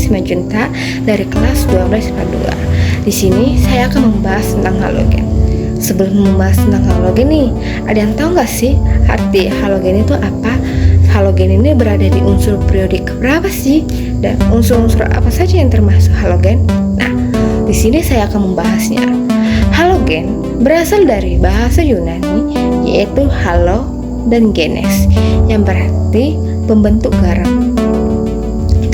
Agnes Simanjuntak dari kelas 12 IPA 2. Di sini saya akan membahas tentang halogen. Sebelum membahas tentang halogen nih, ada yang tahu nggak sih arti halogen itu apa? Halogen ini berada di unsur periodik berapa sih? Dan unsur-unsur apa saja yang termasuk halogen? Nah, di sini saya akan membahasnya. Halogen berasal dari bahasa Yunani yaitu halo dan genes yang berarti pembentuk garam.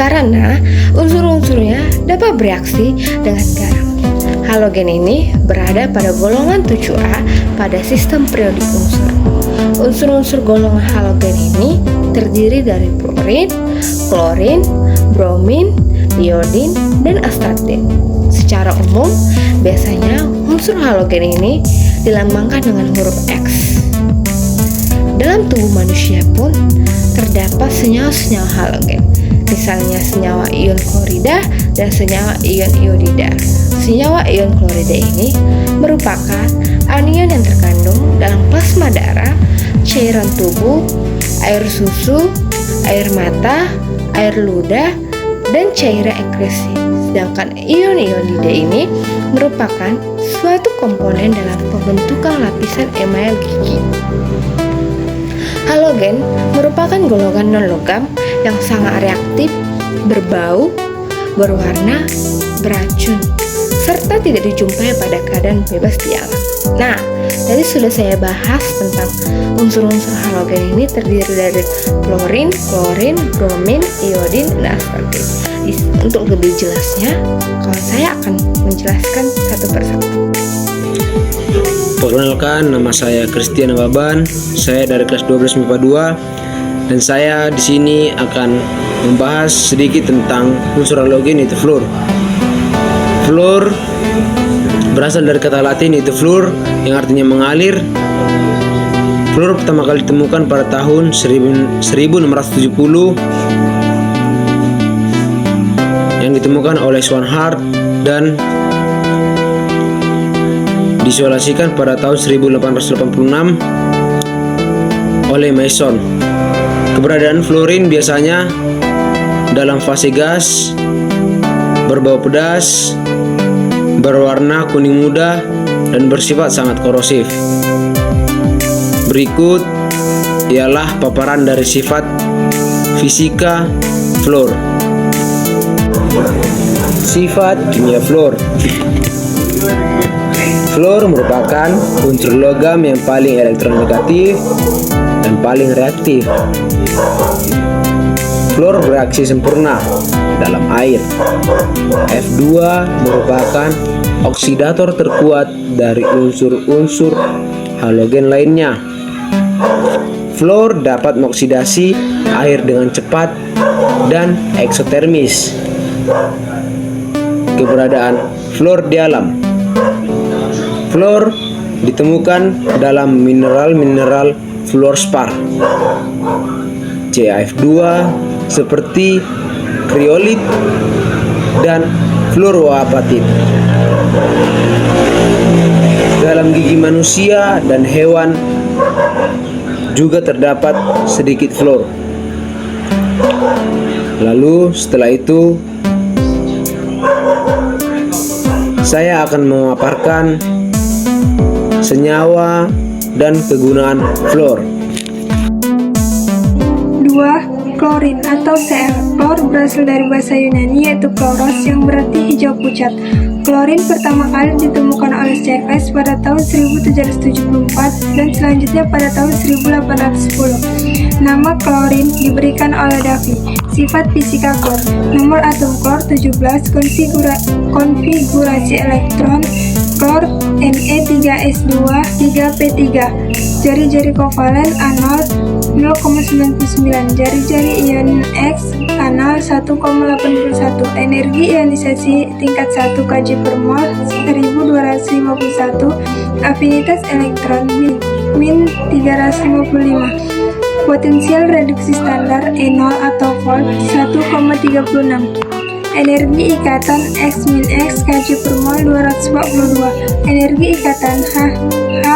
Karena unsur-unsurnya dapat bereaksi dengan garam. Halogen ini berada pada golongan 7A pada sistem periodik unsur. Unsur-unsur golongan halogen ini terdiri dari fluorin, klorin, bromin, iodin, dan astatin. Secara umum, biasanya unsur halogen ini dilambangkan dengan huruf X. Dalam tubuh manusia pun terdapat senyawa-senyawa halogen, misalnya senyawa ion klorida dan senyawa ion iodida. Senyawa ion klorida ini merupakan anion yang terkandung dalam plasma darah, cairan tubuh, air susu, air mata, air ludah, dan cairan ekskresi. Sedangkan ion iodida ini merupakan suatu komponen dalam pembentukan lapisan email gigi. Halogen merupakan golongan non-logam yang sangat reaktif, berbau, berwarna, beracun, serta tidak dijumpai pada keadaan bebas di alam. Nah, tadi sudah saya bahas tentang unsur-unsur halogen ini terdiri dari fluorin, klorin, bromin, iodin, dan astatin. Untuk lebih jelasnya, saya akan menjelaskan satu persatu. Perkenalkan, nama saya Christian Baban. Saya dari kelas 12 MIPA 2 dan saya di sini akan membahas sedikit tentang unsur halogen yaitu fluor. Fluor berasal dari kata Latin yaitu fluor yang artinya mengalir. Fluor pertama kali ditemukan pada tahun 1670 yang ditemukan oleh Schwarzschild dan diisolasikan pada tahun 1886 oleh Mason. Keberadaan fluorin biasanya dalam fase gas, berbau pedas, berwarna kuning muda, dan bersifat sangat korosif. Berikut ialah paparan dari sifat fisika fluor. Sifat kimia fluor. Fluor merupakan unsur logam yang paling elektronegatif dan paling reaktif. Fluor bereaksi sempurna dalam air. F2 merupakan oksidator terkuat dari unsur-unsur halogen lainnya. Fluor dapat mengoksidasi air dengan cepat dan eksotermis. Keberadaan fluor di alam. Fluor ditemukan dalam mineral-mineral fluorspar CaF2 seperti kriolit dan fluoroapatit. Dalam gigi manusia dan hewan juga terdapat sedikit fluor. Lalu setelah itu saya akan memaparkan senyawa dan kegunaan fluor. 2. Klorin atau Cl. Klor berasal dari bahasa Yunani yaitu kloros yang berarti hijau pucat. Klorin pertama kali ditemukan oleh Charles pada tahun 1774 dan selanjutnya pada tahun 1810. Nama klorin diberikan oleh Davy. Sifat fisika klor. Nomor atom klor 17. Konfigurasi elektron klor Ne3S2 3P3. Jari-jari kovalen A0 0,99. Jari-jari ion X kanal 1,81. Energi ionisasi tingkat 1 kJ per mol 1251. Afinitas elektron min 355. Potensial reduksi standar E0 atau volt 1,36. Energi ikatan X-X Kj per mol 242. Energi ikatan H-K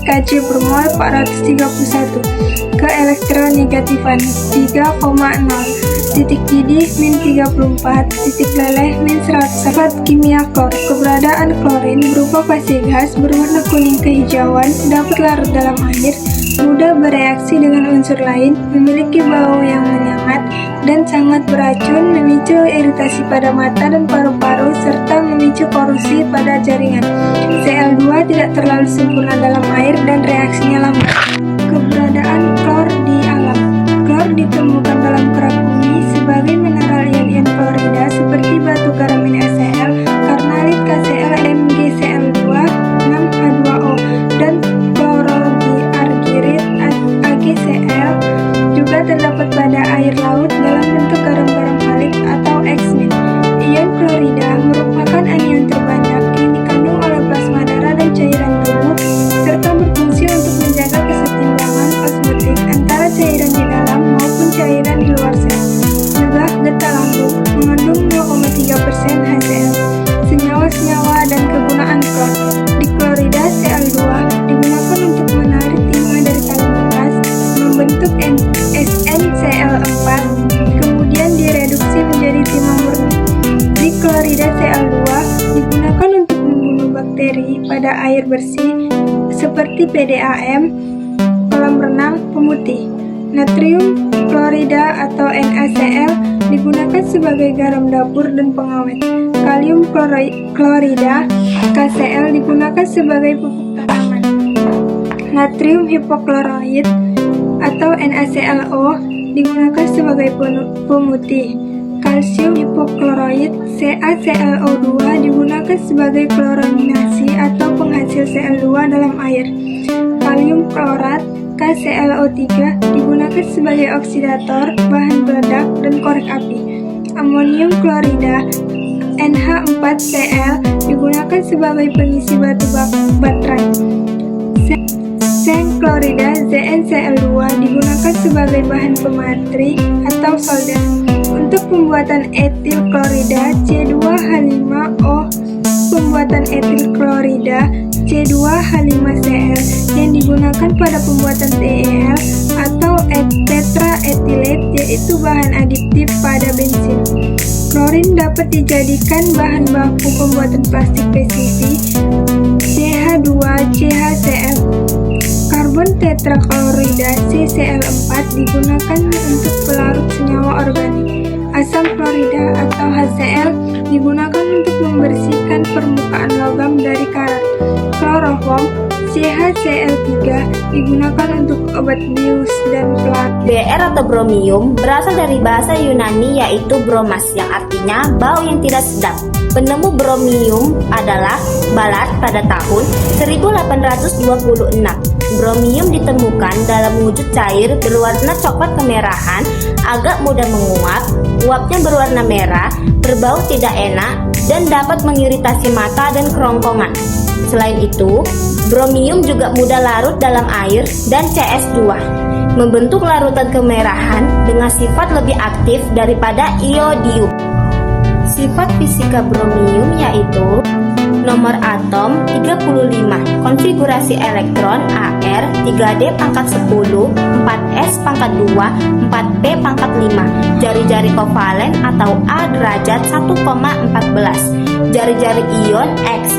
Kj per mol 431. Keelektronegativan 3,0. Titik didih min 34. Titik leleh min 100. Sifat kimia klor. Keberadaan klorin berupa fase gas berwarna kuning kehijauan, dapat larut dalam air, mudah bereaksi dengan unsur lain, memiliki bau yang menyengat, dan sangat beracun, memicu iritasi pada mata dan paru-paru, serta memicu korosi pada jaringan. Cl2 tidak terlalu sempurna dalam air dan reaksinya lambat. Keberadaan klor di alam. Klor ditemukan dalam kerak bumi sebagai mineral ion-ion klorida seperti batu garam NaCl, karnalit KCl, MgCl2, 6H2O, dan kloroargirit AgCl juga terdapat pada air laut dalam bentuk garam-garam halit atau X-min. Ion klorida merupakan anion terbanyak yang dikandung oleh plasma darah dan cairan tubuh, serta berfungsi untuk menjaga kesetimbangan osmotik antara cairan di dalam maupun cairan di luar sel. Juga getah lambung mengandung 0,3% HCl. Senyawa-senyawa dan kegunaan klor. Di klorida Cl2 digunakan untuk menarik timah dari kaleng bekas, membentuk SnCl4, kemudian direduksi menjadi timah murni. Di klorida Cl2 digunakan untuk membunuh bakteri pada air bersih seperti PDAM, kolam renang, pemutih. Natrium klorida atau NaCl digunakan sebagai garam dapur dan pengawet. Kalium klorida KCl digunakan sebagai pupuk tanaman. Natrium hipokloroid atau NaClO digunakan sebagai pemutih. Kalsium hipokloroid CaClO2 digunakan sebagai klorinasi atau penghasil Cl2 dalam air. Kalium klorat KClO3 digunakan sebagai oksidator, bahan peledak, dan korek api. Amonium klorida NH4Cl digunakan sebagai pengisi batu baterai. Seng klorida ZnCl2 digunakan sebagai bahan pematri atau solder. Untuk pembuatan etil klorida C2H5O, pembuatan etil klorida C2H5Cl yang digunakan pada pembuatan TeL atau tetraetilet, yaitu bahan adiktif pada bensin. Klorin dapat dijadikan bahan baku pembuatan plastik PVC, CH2CHCl. Karbon tetraklorida CCl4 digunakan untuk pelarut senyawa organik. Asam klorida atau HCl digunakan untuk membersihkan permukaan logam dari karat. Kloroform CHCl3 digunakan untuk obat bius dan pelarut. Br atau bromium berasal dari bahasa Yunani yaitu bromas yang artinya bau yang tidak sedap. Penemu bromium adalah Ballard pada tahun 1826. Bromium ditemukan dalam wujud cair berwarna coklat kemerahan, agak mudah menguap, uapnya berwarna merah, berbau tidak enak, dan dapat mengiritasi mata dan kerongkongan. Selain itu, bromium juga mudah larut dalam air dan CS2, membentuk larutan kemerahan dengan sifat lebih aktif daripada iodium. Sifat fisika bromium yaitu nomor atom 35, konfigurasi elektron AR 3D pangkat 10, 4S pangkat 2, 4P pangkat 5, jari-jari kovalen atau A derajat 1,14, jari-jari ion X-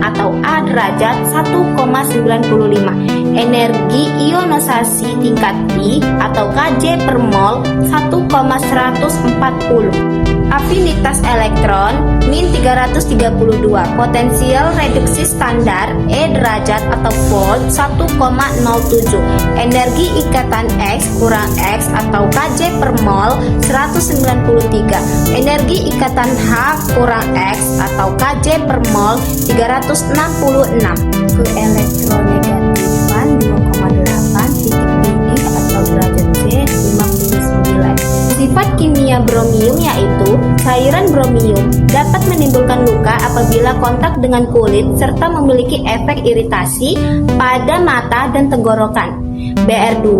atau A derajat 1,95, energi ionisasi tingkat I atau Kj per mol 1,140. Afinitas elektron min 332, potensial reduksi standar E derajat atau volt 1,07, energi ikatan X kurang X atau Kj per mol 193, energi ikatan H kurang X atau Kj per mol 366. Keelektronegatifan 2,8, titik didih atau derajat C 59. Sifat kimia bromium yaitu cairan bromium dapat menimbulkan luka apabila kontak dengan kulit serta memiliki efek iritasi pada mata dan tenggorokan. Br2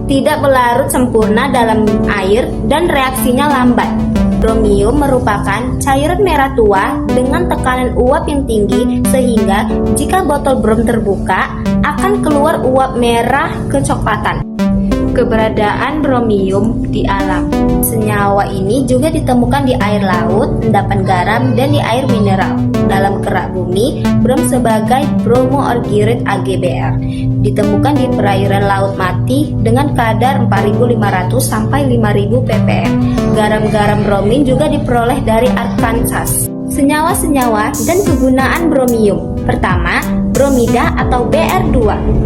tidak berlarut sempurna dalam air dan reaksinya lambat. Bromium merupakan cairan merah tua dengan tekanan uap yang tinggi sehingga jika botol brom terbuka akan keluar uap merah kecoklatan. Keberadaan bromium di alam. Senyawa ini juga ditemukan di air laut, endapan garam, dan di air mineral. Dalam kerak bumi, brom sebagai bromoorgirate AgBr ditemukan di perairan laut mati dengan kadar 4.500 sampai 5.000 ppm. Garam-garam bromin juga diperoleh dari Arkansas. Senyawa-senyawa dan kegunaan bromium. Pertama, bromida atau Br2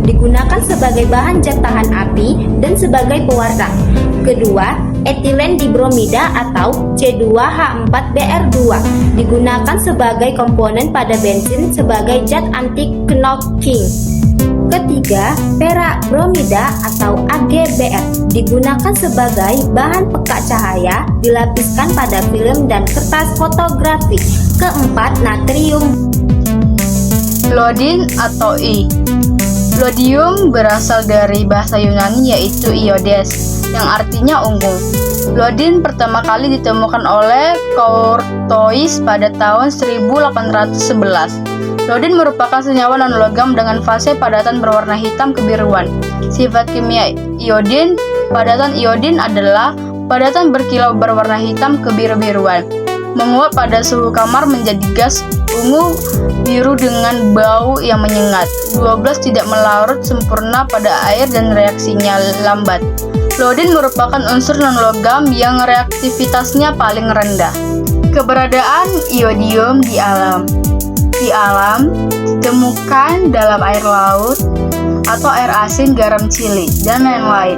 digunakan sebagai bahan zat tahan api dan sebagai pewarna. Kedua, etilen dibromida atau C2H4Br2 digunakan sebagai komponen pada bensin sebagai zat anti knocking. Ketiga, perak bromida atau AgBr digunakan sebagai bahan pekat cahaya dilapiskan pada film dan kertas fotografi. Keempat, natrium. Iodin atau I. Iodium berasal dari bahasa Yunani yaitu iodes, yang artinya ungu. Iodin pertama kali ditemukan oleh Courtois pada tahun 1811. Iodin merupakan senyawa non-logam dengan fase padatan berwarna hitam kebiruan. Sifat kimia iodin, padatan iodin adalah padatan berkilau berwarna hitam kebiru-biruan. Menguap pada suhu kamar menjadi gas ungu biru dengan bau yang menyengat. 12 tidak melarut sempurna pada air dan reaksinya lambat. Iodin merupakan unsur non-logam yang reaktivitasnya paling rendah. Keberadaan iodium di alam. Di alam, ditemukan dalam air laut atau air asin, garam cili, dan lain-lain.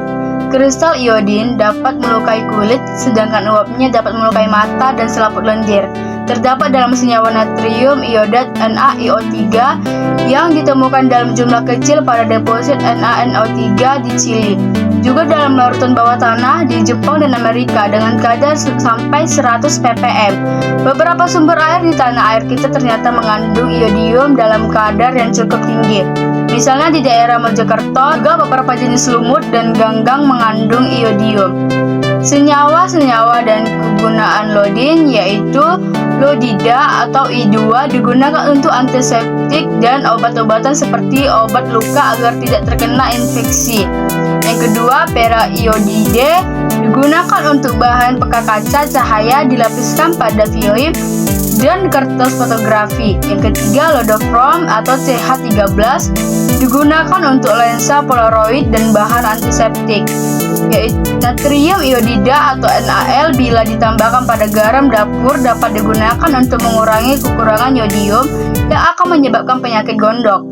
Kristal iodin dapat melukai kulit, sedangkan uapnya dapat melukai mata dan selaput lendir. Terdapat dalam senyawa natrium iodat NaIO3 yang ditemukan dalam jumlah kecil pada deposit NaNO3 di Chili. Juga dalam larutan bawah tanah di Jepang dan Amerika dengan kadar sampai 100 ppm. Beberapa sumber air di tanah air kita ternyata mengandung iodium dalam kadar yang cukup tinggi. Misalnya di daerah Mojokerto, juga beberapa jenis lumut dan ganggang mengandung iodium. Senyawa-senyawa dan kegunaan iodin yaitu iodida atau I2 digunakan untuk antiseptik dan obat-obatan seperti obat luka agar tidak terkena infeksi. Yang kedua, periodide digunakan untuk bahan pekat kaca cahaya dilapiskan pada film dan kertas fotografi. Yang ketiga, lodofrom atau CH13 digunakan untuk lensa polaroid dan bahan antiseptik. Yaitu natrium iodida atau NaL bila ditambahkan pada garam dapur dapat digunakan untuk mengurangi kekurangan iodium yang akan menyebabkan penyakit gondok.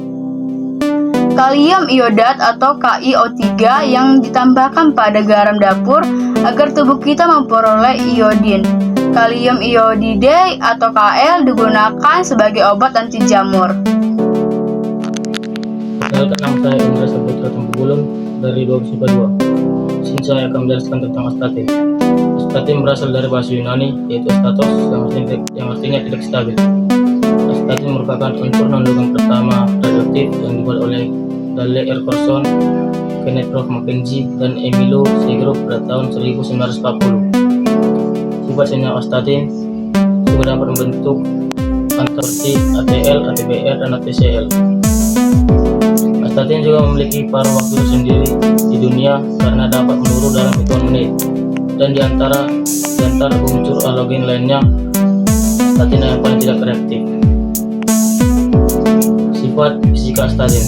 Kalium iodat atau KiO3 yang ditambahkan pada garam dapur agar tubuh kita memperoleh iodin. Kalium iodide atau Kl digunakan sebagai obat anti jamur. Perkenalkan, nama saya Indra Saputra Tempugulung dari 12 IPA 2. Sini saya akan menjelaskan tentang astatin. Astatin berasal dari bahasa Yunani yaitu statos yang artinya tidak stabil. Astatin merupakan unsur non-logam pertama radioaktif yang dibuat oleh Dale Ercorson, Kenneth Roth Mackenzie, dan Emilio Segrove pada tahun 1940. Sifat senyawa astatin juga dapat membentuk seperti ATL, ATBR, dan ATCL. Astatin juga memiliki paruh waktu tersendiri di dunia karena dapat meluruh dalam hitungan menit. Dan di antara unsur halogen lainnya, astatin yang paling tidak reaktif. Sifat fisika astatin.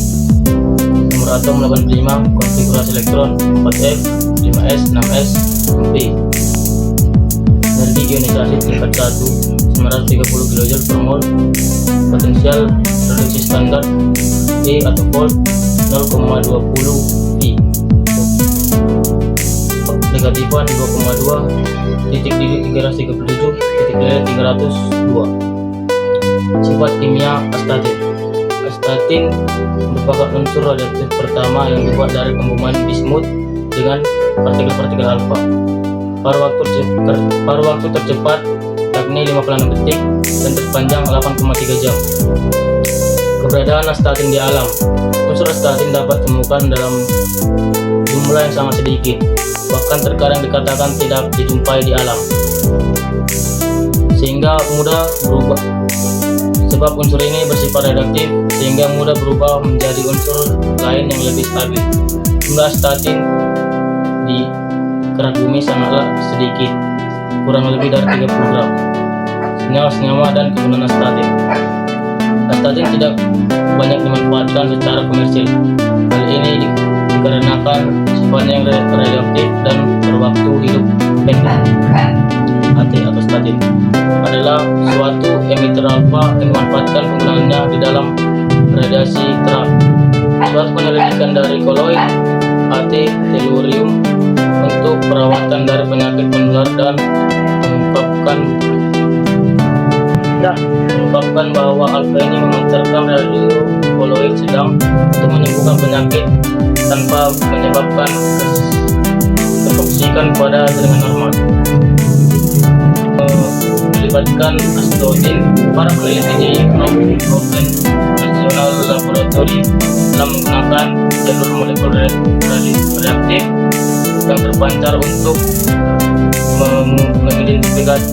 Nomor atom 85, konfigurasi elektron 4F, 5S, 6S, P. Energi ionisasi tingkat 1, 930 kJ per mol. Potensial reduksi standar E atau volt 0,20 I. Negatifan 2,2, titik didih 337, titik lele 302. Sifat kimia astatin. Astatin merupakan unsur radioaktif pertama yang dibuat dari pembumbaan bismut dengan partikel-partikel alfa. Paruh waktu tercepat yakni 56 detik dan terpanjang 8,3 jam. Keberadaan astatin di alam. Unsur astatin dapat ditemukan dalam jumlah yang sangat sedikit, bahkan terkadang dikatakan tidak dijumpai di alam, sehingga mudah berubah. Sebab unsur ini bersifat reaktif, sehingga mudah berubah menjadi unsur lain yang lebih stabil. Jumlah statin di kerak bumi sangatlah sedikit, kurang lebih dari 30 gram. Senyawa dan kegunaan statin. Statin tidak banyak dimanfaatkan secara komersil. Hal ini dikarenakan sifatnya yang reaktif dan berwaktu hidup pendek. AT atau statin adalah suatu emitter alfa yang memanfaatkan penggunaannya di dalam radiasi terang. Suatu penyelidikan dari kolloid AT tellurium untuk perawatan dari penyakit menular dan mengungkapkan bahwa alfa ini memancarkan radio kolloid sedang untuk menyembuhkan penyakit tanpa menyebabkan ketoksikan pada jaringan normal. Melibatkan astrogen, para peneliti di Norwegian National Laboratory telah menggunakan jalur molekul reaktif yang terpancar untuk mengidentifikasi